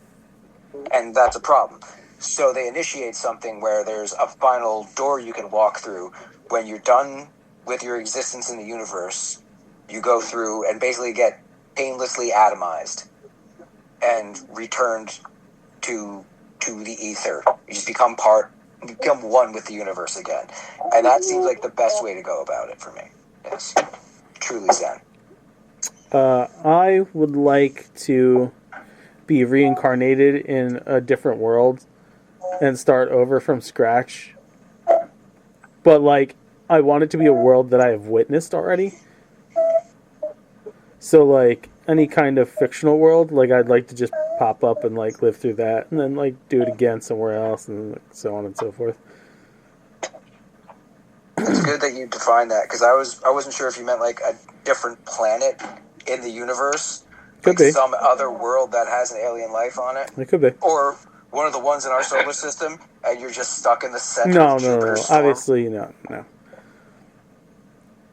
And that's a problem. So they initiate something where there's a final door you can walk through. When you're done with your existence in the universe, you go through and basically get painlessly atomized and returned to the ether. You just become one with the universe again. And that seems like the best way to go about it for me. Yes. Truly Zen. I would like to be reincarnated in a different world and start over from scratch. But, like, I want it to be a world that I have witnessed already. So, like, any kind of fictional world, like, I'd like to just pop up and, like, live through that, and then, like, do it again somewhere else, and so on and so forth. It's good that you defined that, because I wasn't sure if you meant, like, a different planet in the universe. Could like be. some other world that has an alien life on it. It could be. Or one of the ones in our solar system, and you're just stuck in the center No. of Jupiter's storm. Obviously, no.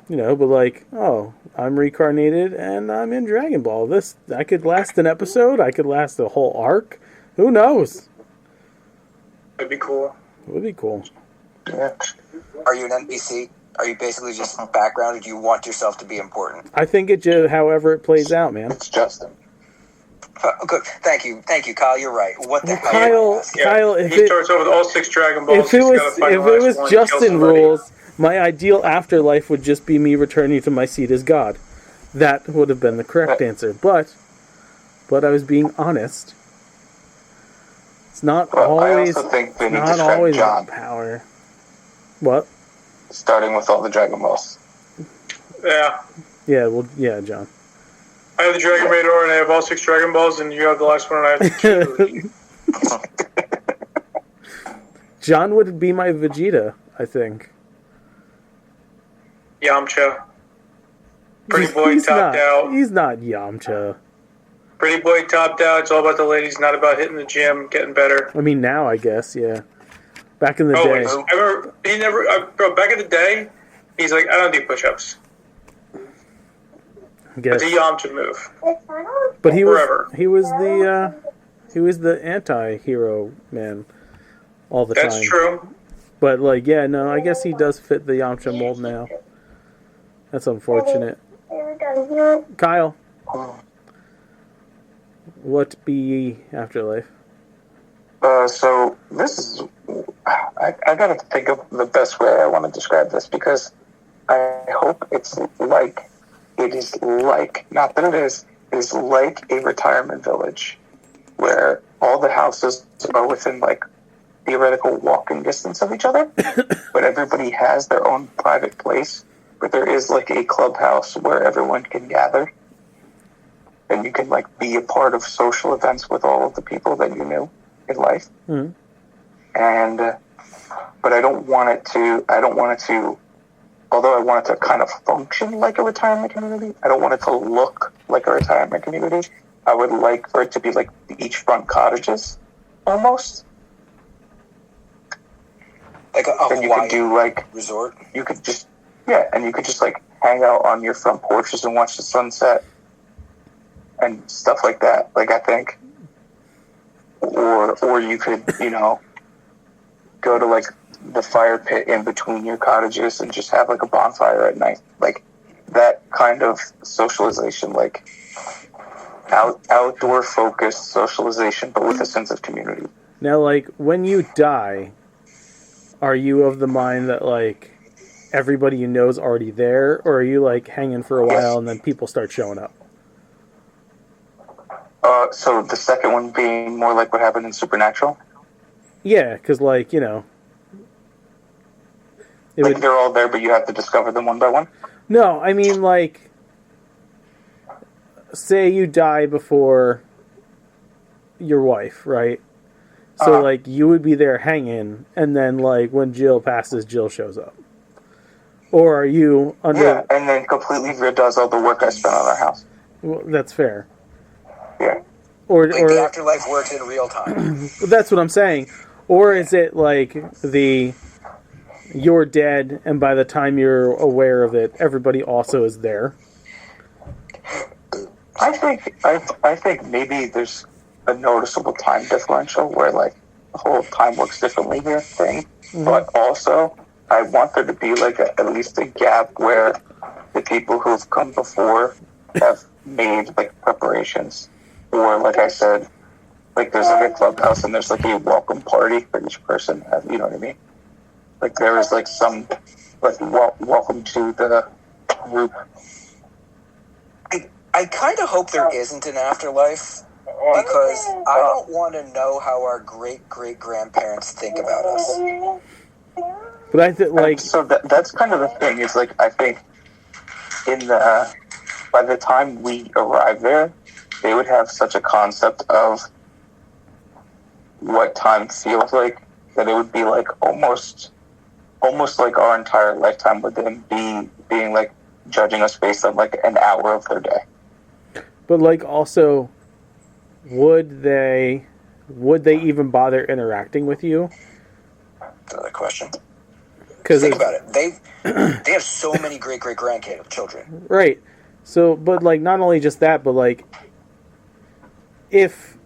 You know, but like, oh, I'm reincarnated and I'm in Dragon Ball. I could last an episode. I could last a whole arc. Who knows? It'd be cool. It would be cool. Yeah. Are you an NPC? Are you basically just background, or do you want yourself to be important? I think it just, however it plays out, man. It's Justin. Good. Thank you, Kyle. You're right. What the hell? Kyle, if He starts over with all 6 Dragon Balls. if it was Justin rules, my ideal afterlife would just be me returning to my seat as God. That would have been the correct answer. But I was being honest. It's not always. I also think they need to not describe always John. about power. What? Starting with all the Dragon Balls. Yeah. Yeah. Well. Yeah, John. I have the Dragon Radar, and I have all 6 Dragon Balls, and you have the last one, and I have the 2. John would be my Vegeta, I think. Yamcha. Pretty boy He's topped not, out. He's not Yamcha. Pretty boy topped out. It's all about the ladies, not about hitting the gym, getting better. I mean, now I guess, yeah. Back in the day. Always. Bro, back in the day, he's like, I don't do push-ups. I guess. It's a Yamcha move. But he Forever. was the anti-hero man all the time. That's true. But like, yeah, no, I guess he does fit the Yamcha mold now. That's unfortunate. Kyle, what be ye afterlife? So this is, I gotta think of the best way I want to describe this, because I hope it's like, not that it is like a retirement village where all the houses are within like theoretical walking distance of each other, but everybody has their own private place, but there is like a clubhouse where everyone can gather, and you can like be a part of social events with all of the people that you knew in life. Mm-hmm. And but I don't want it to, although I want it to kind of function like a retirement community, I don't want it to look like a retirement community. I would like for it to be like beachfront cottages almost. Like a and you could do like resort. You could just and you could just like hang out on your front porches and watch the sunset and stuff like that. Like, I think, or you could, go to like the fire pit in between your cottages and just have like a bonfire at night. Like that kind of socialization, like outdoor focused socialization, but with a sense of community. Now, like, when you die, are you of the mind that, like, everybody you know is already there, or are you, like, hanging for a while and then people start showing up? So the second one being more like what happened in Supernatural. Yeah, because, like, you know... Like, they're all there, but you have to discover them one by one? No, I mean, like... Say you die before your wife, right? So, like, you would be there hanging, and then, like, when Jill passes, Jill shows up. Or are you under... Yeah, and then completely redoes all the work I spent on our house. Well, that's fair. Yeah. Or the afterlife works in real time. That's what I'm saying. Or is it, like, you're dead, and by the time you're aware of it, everybody also is there? I think maybe there's a noticeable time differential where, like, the whole time works differently here thing. Mm-hmm. But also, I want there to be, like, at least a gap where the people who've come before have made, like, preparations. Or, like I said, like, there's, like, a clubhouse and there's, like, a welcome party for each person. You know what I mean? Like, there is, like, some, like, welcome to the group. I kind of hope there isn't an afterlife, because I don't want to know how our great-great-grandparents think about us. But I think, like... So that's kind of the thing, is, like, I think by the time we arrive there, they would have such a concept of what time feels like, that it would be, like, almost like our entire lifetime with them being, like, judging us based on, like, an hour of their day. But, like, also, would they even bother interacting with you? That's another question. Think about it. They have so many great-great-grandchildren. Right. So, but, like, not only just that, but, like, if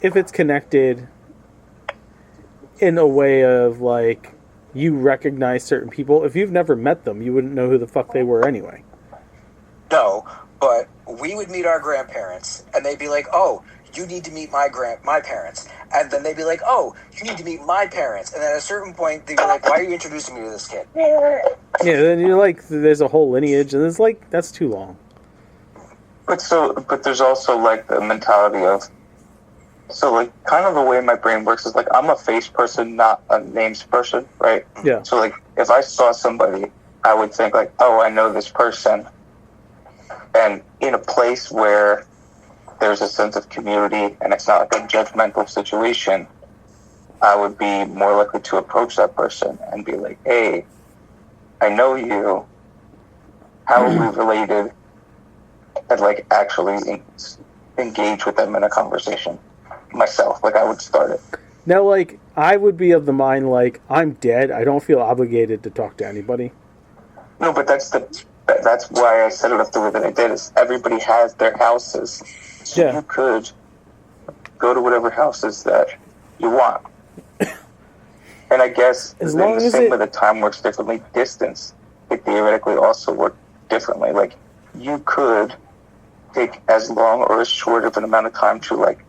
it's connected in a way of, like, you recognize certain people, if you've never met them, you wouldn't know who the fuck they were anyway. No, but we would meet our grandparents, and they'd be like, oh, you need to meet my parents. And then they'd be like, oh, you need to meet my parents. And then at a certain point, they'd be like, why are you introducing me to this kid? Yeah, then you're like, there's a whole lineage, and it's like, that's too long. But there's also, like, the mentality of, so, like, kind of the way my brain works is, like, I'm a face person, not a names person, right? Yeah. So, like, if I saw somebody, I would think, like, oh, I know this person. And in a place where there's a sense of community and it's not like a judgmental situation, I would be more likely to approach that person and be like, hey, I know you. How are we related? And, like, actually engage with them in a conversation. Myself, like, I would start it. Now, like, I would be of the mind, like, I'm dead. I don't feel obligated to talk to anybody. No, but that's why I set it up the way that I did, is everybody has their houses. So yeah. You could go to whatever houses that you want. And I guess as long as way the time works differently, distance could theoretically also work differently. Like, you could take as long or as short of an amount of time to, like,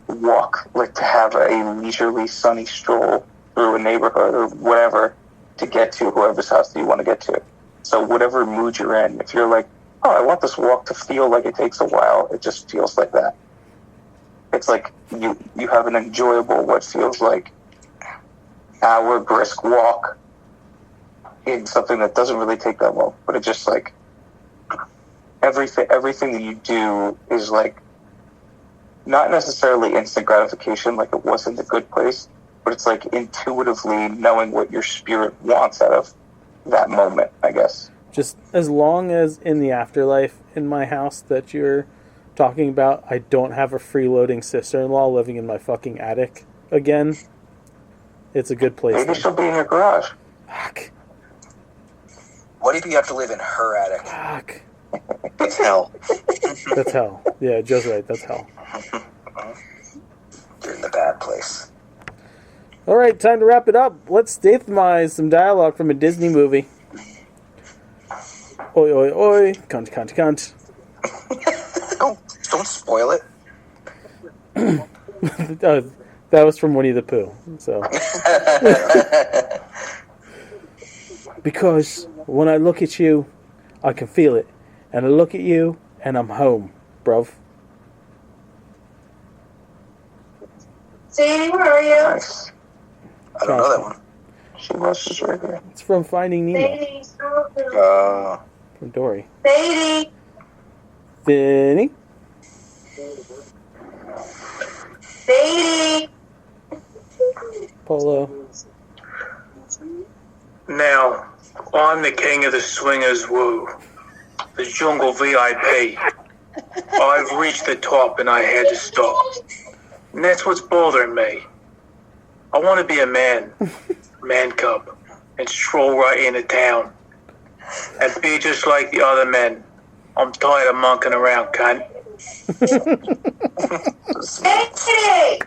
walk, like, to have a leisurely sunny stroll through a neighborhood or whatever to get to whoever's house that you want to get to. So whatever mood you're in, if you're like, oh, I want this walk to feel like it takes a while, it just feels like that. It's like you have an enjoyable, what feels like hour brisk walk in something that doesn't really take that long, but it just, like, everything that you do is, like, not necessarily instant gratification like it was in The Good Place, but it's, like, intuitively knowing what your spirit wants out of that moment, I guess. Just as long as in the afterlife in my house that you're talking about, I don't have a freeloading sister-in-law living in my fucking attic again, it's a good place. Maybe she'll be in your garage. Fuck. What if you have to live in her attic? Fuck. That's hell. That's hell. Yeah, Joe's right. That's hell. You're in the bad place. All right, time to wrap it up. Let's Stathamize some dialogue from a Disney movie. Oi, oi, oi. Cunt, cunt, cunt. Don't spoil it. That was from Winnie the Pooh. So. Because when I look at you, I can feel it. And I look at you, and I'm home, bruv. Sadie, where are you? Nice. I don't know that one. She was just right here. It's from Finding Nemo. Sadie, From Dory. Sadie. Vinny? Sadie. Polo. Now, I'm the king of the swingers woo. The jungle VIP. I've reached the top and I had to stop. And that's what's bothering me. I want to be a man cub, and stroll right into town. And be just like the other men. I'm tired of monkeying around, cunt. Sadie.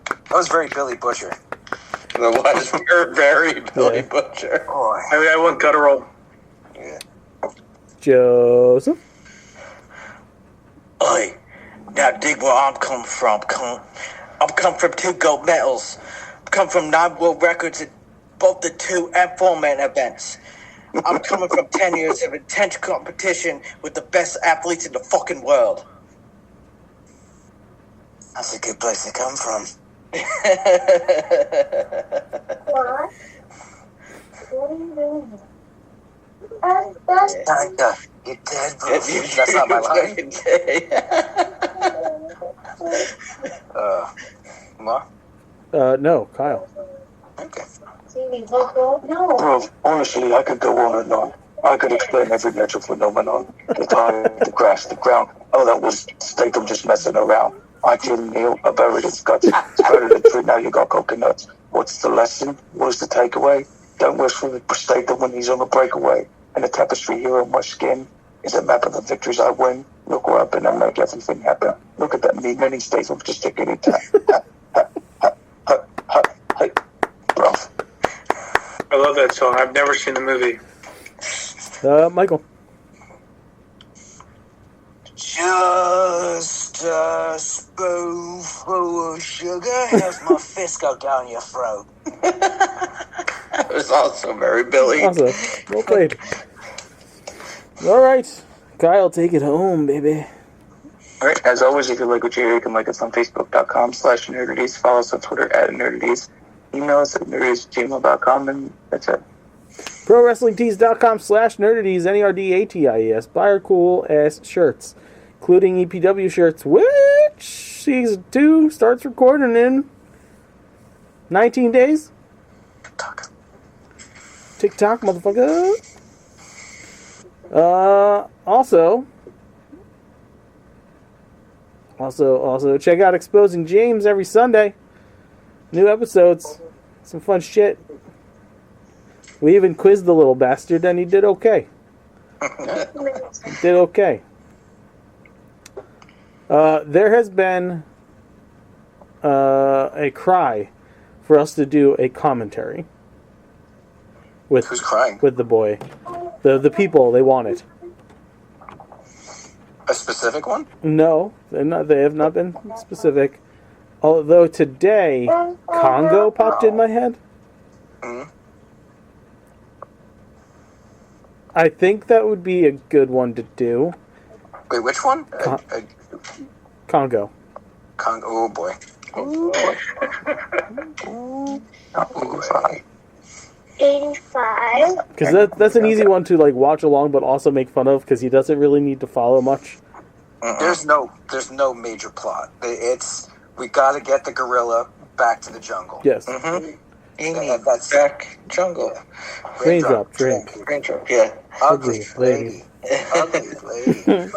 That was very Billy Butcher. That was very Billy Butcher. Oh, I went guttural. yeah. Joseph? Oi, now dig where I'm come from, cunt. I'm come from 2 gold medals. I'm come from 9 world records at both the 2 and 4-man events. I'm coming from 10 years of intense competition with the best athletes in the fucking world. That's a good place to come from. What? What are you doing? Danka, you're dead, bro. That's not my line. Ma? No, Kyle. Okay. Sadie, look, no. Bro, honestly, I could go on and on. I could explain every natural phenomenon. The tire, the grass, the ground. Oh, that was Statham just messing around. I killed Neil, I buried his guts. Spread the tree, now you got coconuts. What's the lesson? What is the takeaway? Don't wish for Statham when he's on the breakaway. And the tapestry here on my skin is a map of the victories I win. Look where I've been and make everything happen. Look at that me, many Statham just taking it down. Hey, bro. I love that song. I've never seen the movie. Michael. Just a spoonful of sugar helps my fist go down your throat. That was also very Billy. Awesome. Well played. All right. Kyle, take it home, baby. Alright, as always, if you like what you hear, you can like us on Facebook.com/nerdities. Follow us on Twitter @nerdities. Email us at nerdities@gmail.com, and that's it. ProWrestlingTees.com/nerdities, NERDATIES. Buy our cool ass shirts, including EPW shirts, which season 2 starts recording in 19 days. TikTok, motherfucker. Also, check out Exposing James every Sunday. New episodes. Some fun shit. We even quizzed the little bastard, and he did okay. There has been a cry for us to do a commentary. Who's crying? With the boy. The people, they want it. A specific one? No, they have not been specific. Although today, Congo popped in my head. Mm-hmm. I think that would be a good one to do. Wait, which one? Congo. Oh boy. Oh boy. 85. Because that's an easy one to like watch along, but also make fun of because he doesn't really need to follow much. There's no major plot. It's we got to get the gorilla back to the jungle. Yes. Mm-hmm. That's back jungle. Raindrop drink. Raindrop. Yeah. Ugly lady. Ugly lady.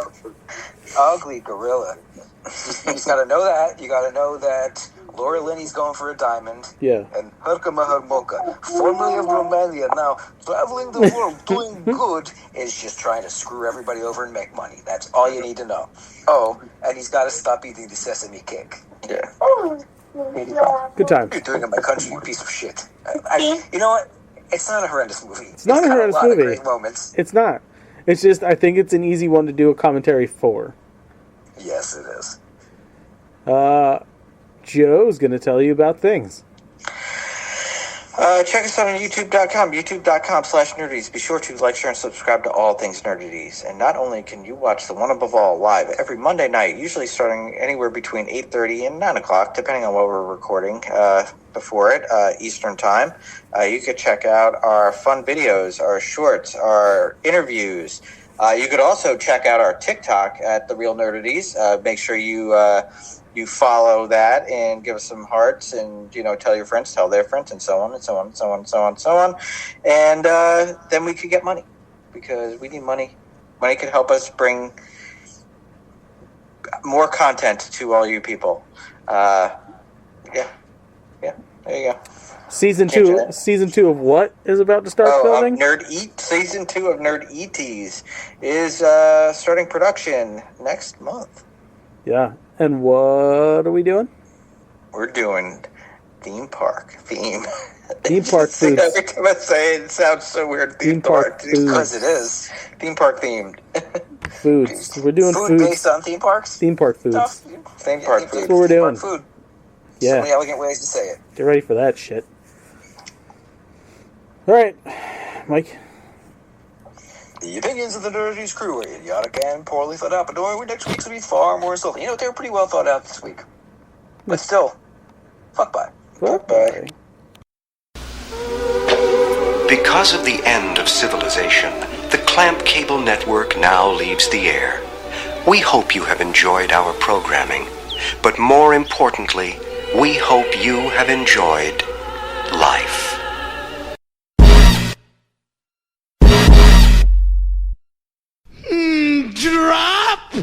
Ugly gorilla. You just got to know that. You got to know that Laura Linney's going for a diamond. Yeah. And Herkama Hermoka, formerly of Romania, now traveling the world, doing good, is just trying to screw everybody over and make money. That's all you need to know. Oh, and he's got to stop eating the sesame cake. Yeah. Good time. What are you doing in my country, you piece of shit? You know what? It's not a horrendous movie. It's not a horrendous got a lot movie. Of great moments. It's not. It's just I think it's an easy one to do a commentary for. Yes, it is. Joe's going to tell you about things. Check us out on youtube.com, youtube.com/nerdities. Be sure to like, share, and subscribe to all things nerdities. And not only can you watch The One Above All live every Monday night, usually starting anywhere between 8:30 and 9 o'clock, depending on what we're recording before it, Eastern Time. You could check out our fun videos, our shorts, our interviews. You could also check out our TikTok at The Real Nerdities. Make sure you follow that and give us some hearts, and tell your friends, tell their friends, and so on and so on and so on and so on and so on. And then we could get money, because we need money. Money could help us bring more content to all you people. Yeah, there you go. Season 2 of what is about to start filming? Season 2 of Nerd ETs is starting production next month. Yeah. And what are we doing? We're doing theme park theme. Theme park foods. Every time I say it, it sounds so weird. Theme park foods. Because it is. Theme park themed. Foods. We're doing food foods. based on theme parks? Theme park foods. No, theme park foods. That's what we're doing. Food. Yeah. So many elegant ways to say it. Get ready for that shit. All right, Mike. The opinions of the Nerdies crew are idiotic and poorly thought out, but don't worry, next week's will be far more insulting. They were pretty well thought out this week. But still, fuck bye. Fuck bye. Because of the end of civilization, the Clamp Cable Network now leaves the air. We hope you have enjoyed our programming, but more importantly, we hope you have enjoyed life.